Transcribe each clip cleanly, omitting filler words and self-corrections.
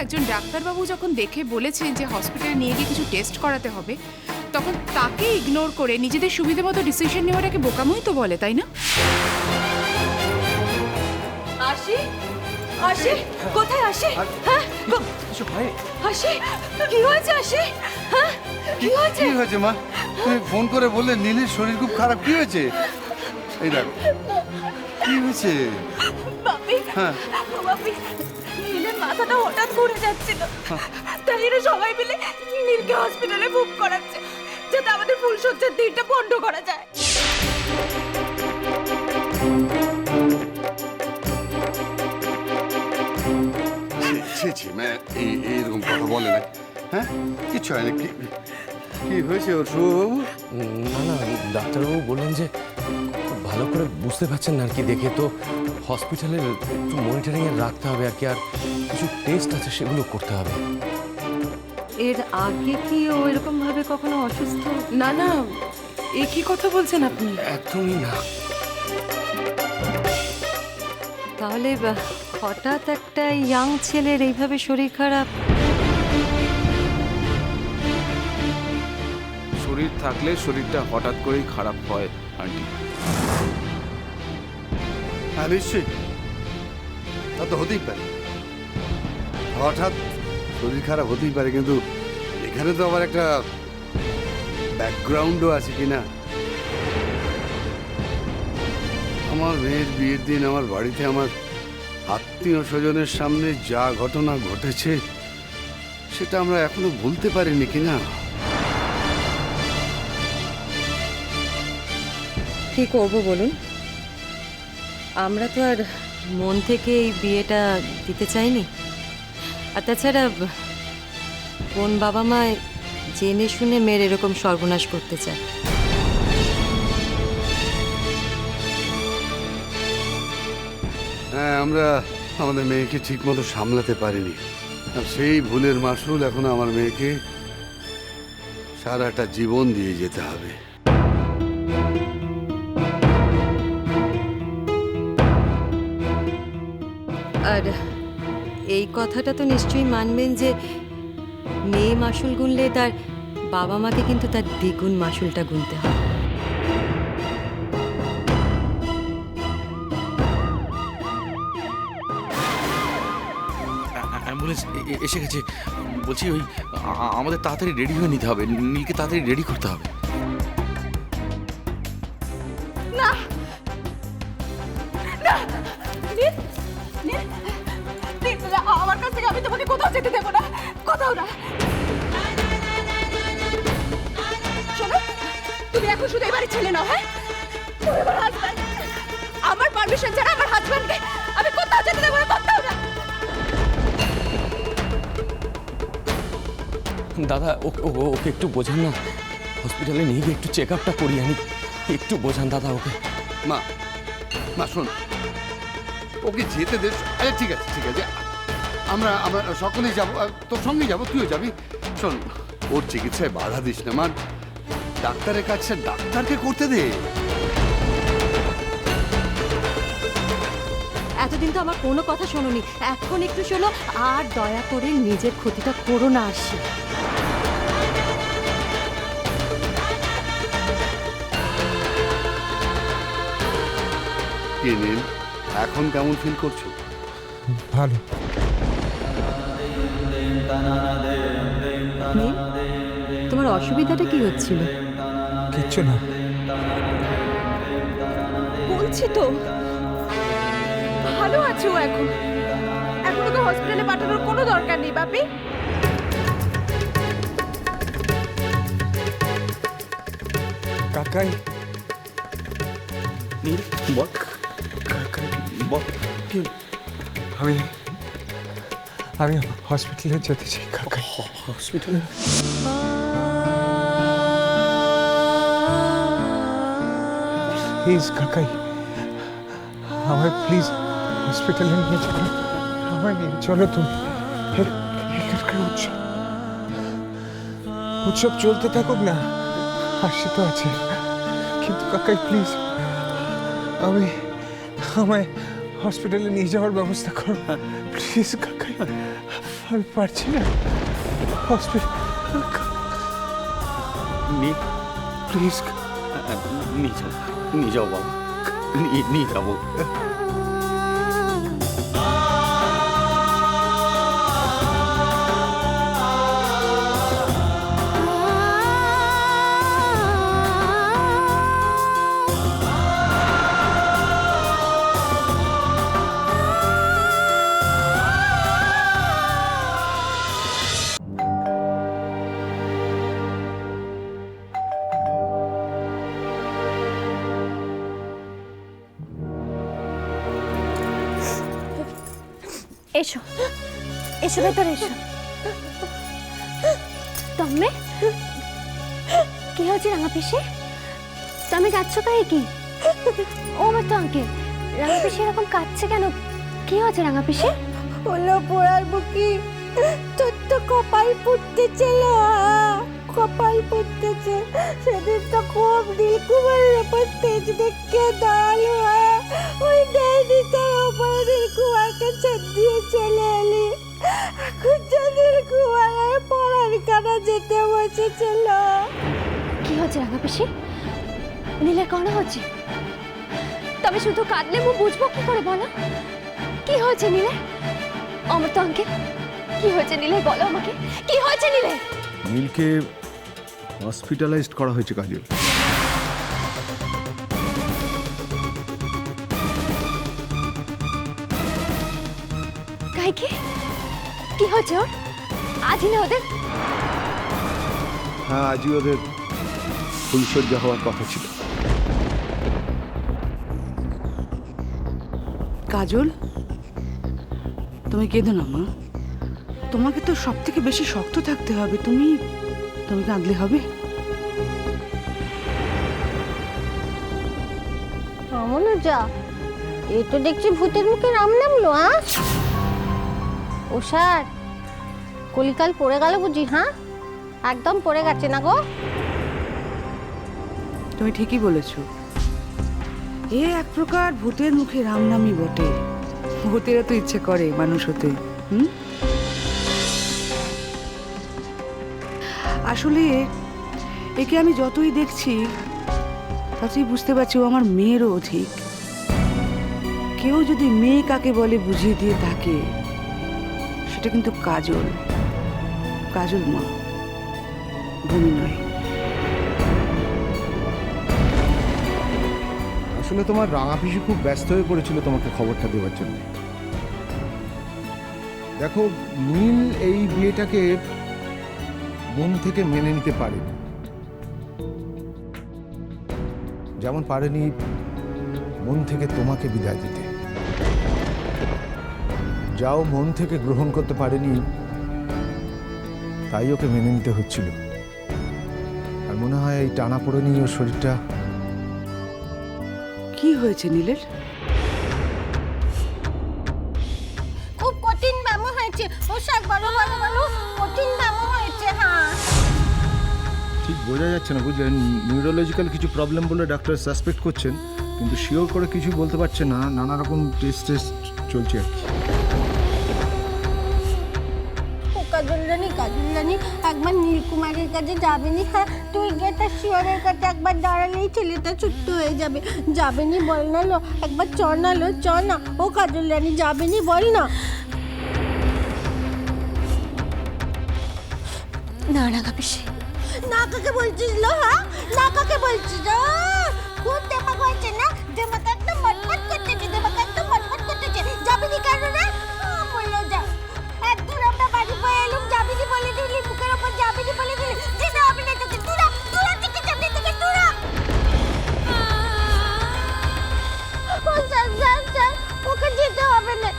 একজন ডাক্তারবাবু যখন দেখে বলেছেন যে হসপিটালে নিয়ে গিয়ে কিছু টেস্ট করাতে হবে, তখন তাকে ইগনোর করে নিজেদের সুবিধা মতো ডিসিশন নেওয়াটাকে বোকামোই তো বলে, তাই না? আশি, আশি, কোথায় আশি? হ্যাঁ, আশি, কি হয়েছে আশি? হ্যাঁ, কি হয়েছে? কি হয়েছে মা? তুমি ফোন করে বললে নীলের শরীর খুব খারাপ, কি হয়েছে? এই দেখ, কি হয়েছে? বাপি, হ্যাঁ। বাপি, নীলের মাথাটা হঠাৎ ঘুরে যাচ্ছিল। তাই এরা সবাই মিলে নীলকে হসপিটালে বুক করাচ্ছে, যাতে আমাদের ফুলসজ্জার দিনটা বন্ধ করা যায়। ছি ছি মা, এইরকম কথা বলে না। হ্যাঁ, কিচ্ছু হয় না। কি হয়েছে ওর শুভবাবু? না না, ডাক্তারবাবু বললেন যে খুব ভালো করে বুঝতে পারছেন না আর কি, দেখে তো হসপিটালে একটু মনিটরিংয়ে রাখতে হবে আর কি, আর কিছু টেস্ট আছে সেগুলো করতে হবে। এর আগে কি ও এরকম ভাবে কখনো অসুস্থ? না না, এ কি কথা বলছেন আপনি? একদমই না। তাহলে হঠাৎ একটা ইয়াং ছেলের এইভাবে শরীর খারাপ? শরীর থাকলে শরীরটা হঠাৎ করেই খারাপ হয় আন্টি। হ্যাঁ নিশ্চয়ই, তা তো হতেই পারে, হঠাৎ শরীর খারাপ হতেই পারে, কিন্তু এখানে তো আবার একটা ব্যাকগ্রাউন্ডও আছে কিনা। আমার মেয়ের বিয়ের দিন আমার বাড়িতে আমার আত্মীয় স্বজনের সামনে যা ঘটনা ঘটেছে সেটা আমরা এখনো ভুলতে পারিনি কিনা। কি করব বলুন? আমরা তো আর মন থেকে এই বিয়েটা দিতে চাইনি। আর তাছাড়া কোন বাবা মা জেনে শুনে মেয়ের এরকম সর্বনাশ করতে চায়? হ্যাঁ, আমরা আমাদের মেয়েকে ঠিক মতো সামলাতে পারিনি, আর সেই ভুলের মাসুল এখন আমার মেয়েকে সারাটা জীবন দিয়ে যেতে হবে। আর এই কথাটা তো নিশ্চয়ই মানবেন যে মেয়ে মাসুল গুনলে তার বাবা মাকে কিন্তু তার দ্বিগুণ মাসুলটা গুনতে হয়। অ্যাম্বুলেন্স এসে গেছে। বলছি ওই আমাদের তাড়াতাড়ি রেডি হয়ে নিতে হবে, নীলকে তাড়াতাড়ি রেডি করতে হবে। আমার কাছ থেকে আমি তোমাকে কোথাও যেতে দেবো না, কোথাও না। শোনো, তুমি এখন শুধু এবারে ছেলে নাও। হ্যাঁ, তুমি আমার হাজব্যান্ড, আমার পারমিশন ছাড়া আমার হাজব্যান্ডকে আমি কোথাও যেতে দেবো না, কোথাও না। দাদা ওকে একটু বোঝান না, হসপিটালে নিয়ে গিয়ে একটু চেক আপটা করি আমি, একটু বোঝান দাদা ওকে। মা, মা শোন, ওকে যেতে দে। আরে ঠিক আছে ঠিক আছে, আমরা আমরা সকলেই যাবো, তোর সঙ্গেই যাবো, তুইও যাবি। শোন, ওর চিকিৎসায় বাধা দিস না মা, ডাক্তারের কাছে ডাক্তারকে করতে দে। এতদিন তো আমার কোনো কথা শোনোনি, এখন একটু শোনো। আর দয়া করে নিজের ক্ষতিটা করো না আসি। কে নীল, এখন কেমন ফিল করছো? ভালো। নীল, তোমার অসুবিধাটা কি হচ্ছিল? কিচ্ছু না। বলছি তো ভালো আছো এখন, এখন ওকে হসপিটালে পাঠানোর কোনো দরকার নেই বাপি। কাকাই, নীল বল, বল কি আমি আমি হসপিটালে যেতে চাই কাকাই। হসপিটালে? প্লিজ কাকাই, আমায় প্লিজ হসপিটালে নিয়ে চলো, আমায় নিয়ে চলো তুমি। এখানকার উৎসব চলতে থাকুক না, হাসি তো আছে, কিন্তু কাকাই প্লিজ আমায় হসপিটালে নিয়ে যাওয়ার ব্যবস্থা করো প্লিজ কাকাই। আমি পারছি না হসপিটাল। প্লিজ নিয়ে যাও বাবা, নিয়ে যাবো। এসো এসো ভেতরে এসো। তম্মে কি হয়েছে রাঙা পিসে? তুমি কাঁদছো কাহে কি? ও আমার তো আঙ্কেল, রাঙা পিসে এরকম কাঁদছে কেন? কি হয়েছে রাঙা পিসে? হলো পোড়ার বুকি তোর তো কপাল পুড়তেছিল, কপাল পুড়তেছে। সেদিন তো খুব নীলকুমারের ওপর তেজ দেখে দাঁড়ালো, ওই ডাইনিটার ওপর নীলকুমারকে ছেদ দিয়ে চলে এলি। এখন যে নীলকুমারের পড়ার কানা যেতে বসেছিল। কি হয়েছে রাঙা পিসে? নীলের কোনো হচ্ছে? তবে শুধু কাঁদলে মু বুঝবো কি করে বলো? কি হয়েছে নীলে? আমার তো আঙ্কেল, কি হয়েছে নীলে? বলো আমাকে, কি হয়েছে নীলে? নীলকে হসপিটালাইজড করা হয়েছে কাজল। কাইকে কি হয়েছে ওর? আজই না ওদের? হ্যাঁ, আজই ওদের ফুলসজ্জা হওয়ার কথা ছিল। কাজল, তুমি কেঁদো না মা, তোমাকে তো সব থেকে বেশি শক্ত থাকতে হবে। তুমি কাঁদলে হবে? আমনো যা, এ তো দেখছি ভূতের মুখে রাম নামলো। ও স্যার, কলিকাল পড়ে গেল বুঝি? হ্যাঁ, একদম পড়ে গেছে না গো। তুমি ঠিকই বলেছো, এ এক প্রকার ভূতের মুখে রাম নামই বটে। ভূতেরা তো ইচ্ছে করে মানুষ হতে। আসলে একে আমি যতই দেখছি ততই বুঝতে পারছি ও আমার মেয়েরও অধিক। কেউ যদি মেয়ে কাকে বলে বুঝিয়ে দিয়ে থাকে, সেটা কিন্তু কাজল, কাজল মা, ভূমি নয়। আসলে তোমার রাঙা পিসি খুব ব্যস্ত হয়ে পড়েছিল তোমাকে খবরটা দেওয়ার জন্য। দেখো, নীল এই বিয়েটাকে মন থেকে মেনে নিতে পারেনি, যেমন পারেনি মন থেকে তোমাকে বিদায় দিতে। যাও মন থেকে গ্রহণ করতে পারেনি, তাই ওকে মেনে নিতে হচ্ছিল। আর মনে হয় এই টানা পড়ে নিয়ে ওর শরীরটা। কি হয়েছে নীলের? খুব কঠিন ব্যামো হয়েছে। ও স্যার, বলো বলো বলো, কঠিন ব্যামো হয়েছে। হ্যাঁ, ঠিক বোঝা যাচ্ছে না, বুঝলেন? নিউরোলজিক্যাল কিছু প্রবলেম বলে ডাক্তার সাসপেক্ট করছেন, কিন্তু শিওর করে কিছু বলতে পারছে না। নানা রকম টেস্ট চলছে আর কি। ও কাজল রানী, একবার নীলকুমারের কাছে যাবেনি? হ্যাঁ, তুই গিয়ে তার শিওরের কাছে একবার দাঁড়ালেই ছেলেটা ছুট্ট হয়ে যাবে। যাবেনি বল না লো, একবার চ না লো, চ না। ও কাজল রানী, যাবেনি বল না। না রাঙা পিসে, না কাকে বলছিস লো? হ্যাঁ, না কাকে বলছিস? খুব দেমাক হয়েছে না? দেমাক একদম মটমট করতেছে, দেমাক একদম মটমট করতেছে। যাবিনি কেন রে? বললো যা। একদূর আমরা বাড়ি বয়ে এলুম, যাবিনি বলে দিলি, বুকের ওপর যাবিনি বলে দিলি। যেতে হবে না তোকে, তুরা থেকে সামনে থেকে তুরা। ও স্যার, ওকে যেতে হবে না।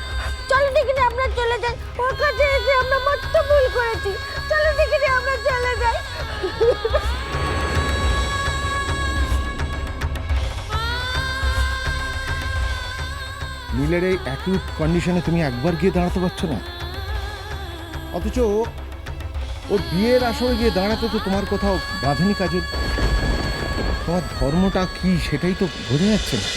চলো দেখি আমরা চলে যাই। ওর কাছে এসে আমরা মস্ত ভুল করেছি। চলো দেখি আমরা চলে যাই। নীলের এই অ্যাকিউট কন্ডিশনে তুমি একবার গিয়ে দাঁড়াতে পারছো না, অথচ ওর বিয়ের আসরে গিয়ে দাঁড়াতে তো তোমার কোথাও বাঁধেনি কাজল। তোমার ধর্মটা কি সেটাই তো বোঝা যাচ্ছে না।